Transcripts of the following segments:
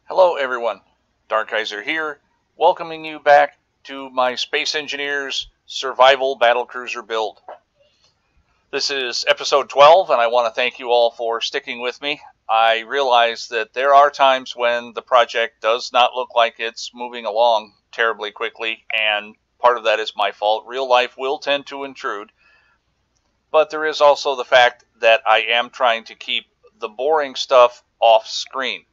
Hello everyone, Battlecruiser here, welcoming you back to my Space Engineers Survival Battlecruiser build. This is episode 12 and I want to thank you all for sticking with me. I realize that there are times when the project does not look like it's moving along terribly quickly, and part of that is my fault. Real life will tend to intrude, but there is also the fact that I am trying to keep the boring stuff off screen.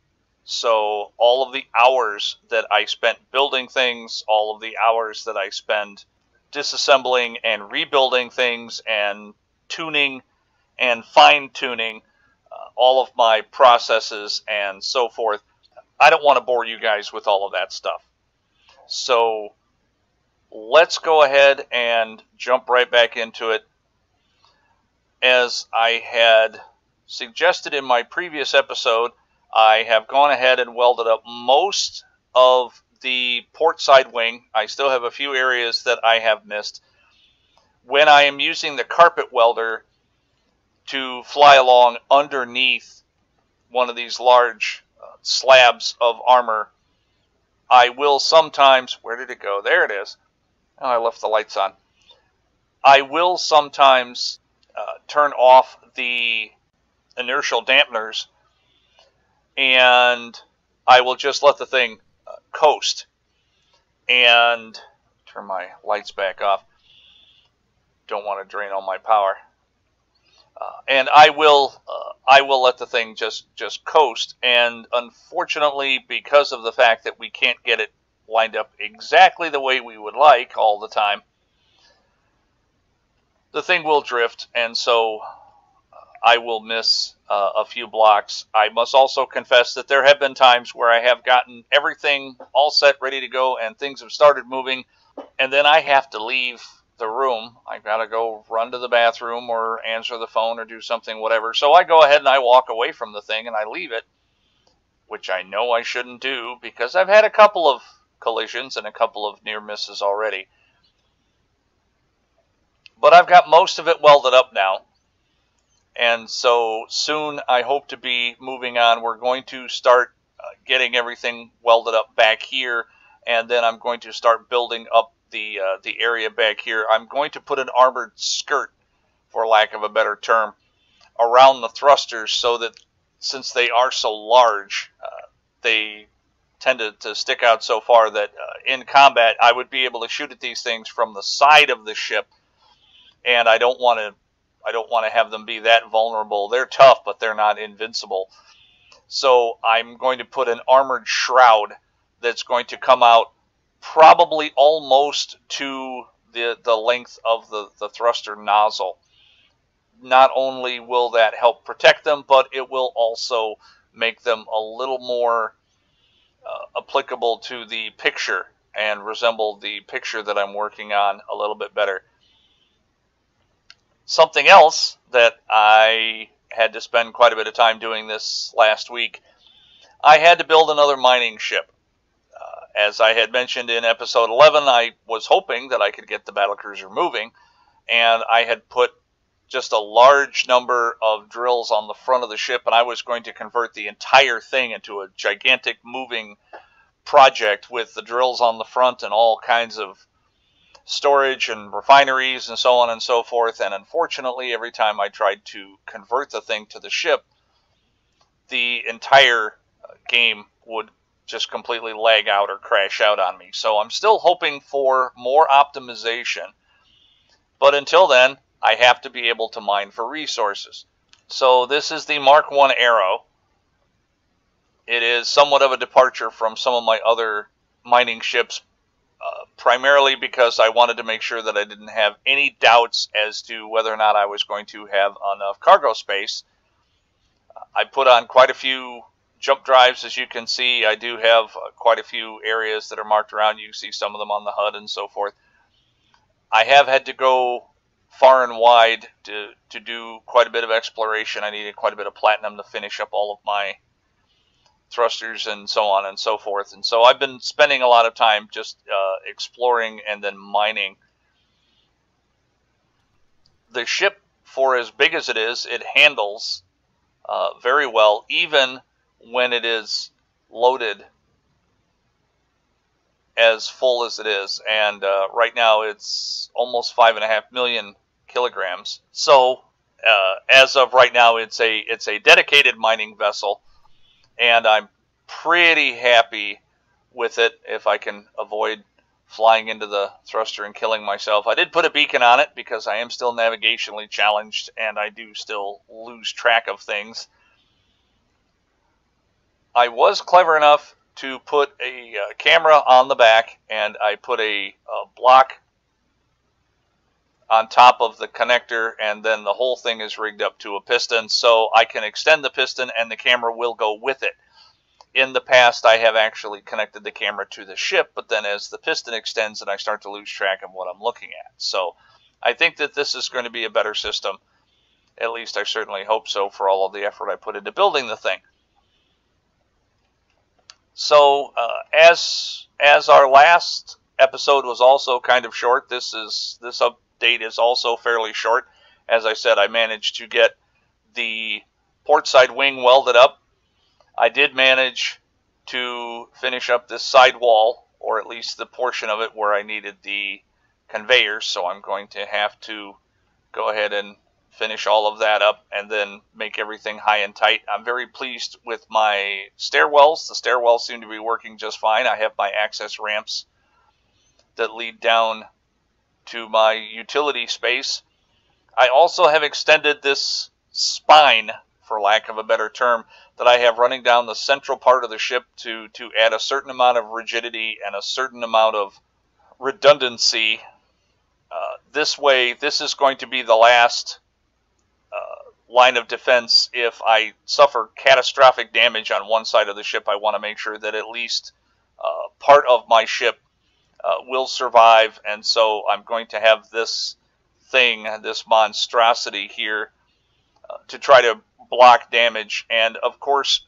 So all of the hours that I spent building things, all of the hours that I spend disassembling and rebuilding things and tuning and fine-tuning all of my processes and so forth, I don't want to bore you guys with all of that stuff. So let's go ahead and jump right back into it. As I had suggested in my previous episode, I have gone ahead and welded up most of the port side wing. I still have a few areas that I have missed. When I am using the carpet welder to fly along underneath one of these large slabs of armor, I will sometimes, where did it go? There it is. Oh, I left the lights on. I will sometimes turn off the inertial dampeners, and I will just let the thing coast and turn my lights back off. Don't want to drain all my power. And I will let the thing just coast. And unfortunately, because of the fact that we can't get it lined up exactly the way we would like all the time, the thing will drift, and so I will miss a few blocks. I must also confess that there have been times where I have gotten everything all set, ready to go, and things have started moving, and then I have to leave the room. I've got to go run to the bathroom or answer the phone or do something, whatever. So I go ahead and I walk away from the thing and I leave it, which I know I shouldn't do because I've had a couple of collisions and a couple of near misses already. But I've got most of it welded up now. And so soon I hope to be moving on. We're going to start getting everything welded up back here, and then I'm going to start building up the area back here. I'm going to put an armored skirt, for lack of a better term, around the thrusters so that since they are so large, they tend to stick out so far that in combat I would be able to shoot at these things from the side of the ship, and I don't want to have them be that vulnerable. They're tough, but they're not invincible. So I'm going to put an armored shroud that's going to come out probably almost to the length of the thruster nozzle. Not only will that help protect them, but it will also make them a little more applicable to the picture and resemble the picture that I'm working on a little bit better. Something else that I had to spend quite a bit of time doing this last week, I had to build another mining ship. As I had mentioned in episode 11, I was hoping that I could get the Battlecruiser moving, and I had put just a large number of drills on the front of the ship, and I was going to convert the entire thing into a gigantic moving project with the drills on the front and all kinds of storage and refineries and so on and so forth. And unfortunately, every time I tried to convert the thing to the ship, the entire game would just completely lag out or crash out on me. So I'm still hoping for more optimization, but until then I have to be able to mine for resources. So this is the Mark I Arrow. It is somewhat of a departure from some of my other mining ships, primarily because I wanted to make sure that I didn't have any doubts as to whether or not I was going to have enough cargo space. I put on quite a few jump drives, as you can see. I do have quite a few areas that are marked around. You can see some of them on the HUD and so forth. I have had to go far and wide to do quite a bit of exploration. I needed quite a bit of platinum to finish up all of my thrusters and so on and so forth. And so I've been spending a lot of time just exploring and then mining. The ship, for as big as it handles very well, even when it is loaded as full as it is, and right now it's almost 5.5 million kilograms. So as of right now, it's a dedicated mining vessel, and I'm pretty happy with it if I can avoid flying into the thruster and killing myself. I did put a beacon on it because I am still navigationally challenged and I do still lose track of things. I was clever enough to put a camera on the back, and I put a block on top of the connector, and then the whole thing is rigged up to a piston, so I can extend the piston and the camera will go with it. In the past, I have actually connected the camera to the ship, but then as the piston extends, and I start to lose track of what I'm looking at. So I think that this is going to be a better system. At least I certainly hope so, for all of the effort I put into building the thing. So as our last episode was also kind of short, this update is also fairly short. As I said, I managed to get the port side wing welded up. I did manage to finish up this side wall, or at least the portion of it where I needed the conveyors, so I'm going to have to go ahead and finish all of that up and then make everything high and tight. I'm very pleased with my stairwells. The stairwells seem to be working just fine. I have my access ramps that lead down to my utility space. I also have extended this spine, for lack of a better term, that I have running down the central part of the ship to add a certain amount of rigidity and a certain amount of redundancy. This way, this is going to be the last line of defense. If I suffer catastrophic damage on one side of the ship, I want to make sure that at least part of my ship will survive, and so I'm going to have this thing, this monstrosity here, to try to block damage. And of course,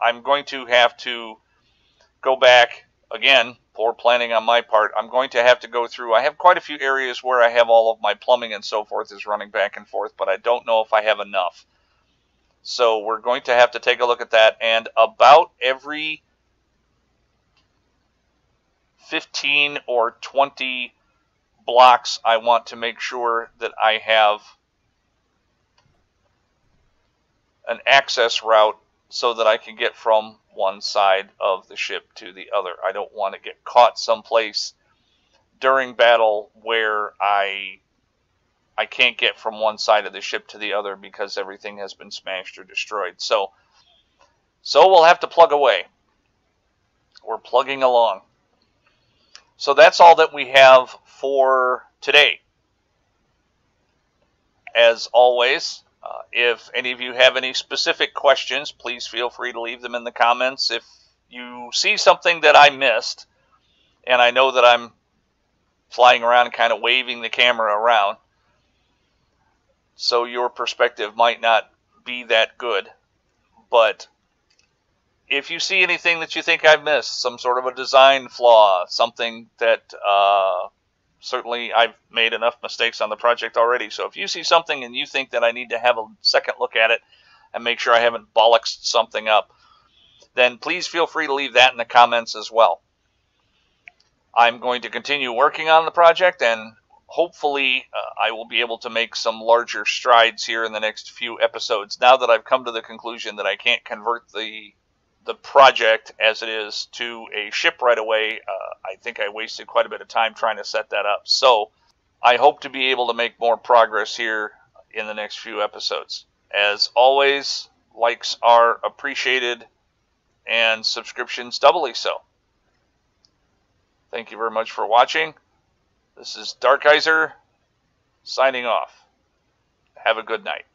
I'm going to have to go back again. Poor planning on my part. I'm going to have to go through. I have quite a few areas where I have all of my plumbing and so forth is running back and forth, but I don't know if I have enough. So we're going to have to take a look at that. And about every 15 or 20 blocks, I want to make sure that I have an access route so that I can get from one side of the ship to the other. I don't want to get caught someplace during battle where I can't get from one side of the ship to the other because everything has been smashed or destroyed. So we'll have to plug away. We're plugging along. So that's all that we have for today. As always, if any of you have any specific questions, please feel free to leave them in the comments. If you see something that I missed, and I know that I'm flying around kind of waving the camera around, so your perspective might not be that good, but if you see anything that you think I've missed, some sort of a design flaw, something that certainly I've made enough mistakes on the project already, so if you see something and you think that I need to have a second look at it and make sure I haven't bollocksed something up, then please feel free to leave that in the comments as well. I'm going to continue working on the project, and hopefully I will be able to make some larger strides here in the next few episodes. Now that I've come to the conclusion that I can't convert the project as it is to a ship right away, I think I wasted quite a bit of time trying to set that up. So I hope to be able to make more progress here in the next few episodes. As always, likes are appreciated and subscriptions doubly so. Thank you very much for watching. This is Battlecruiser signing off. Have a good night.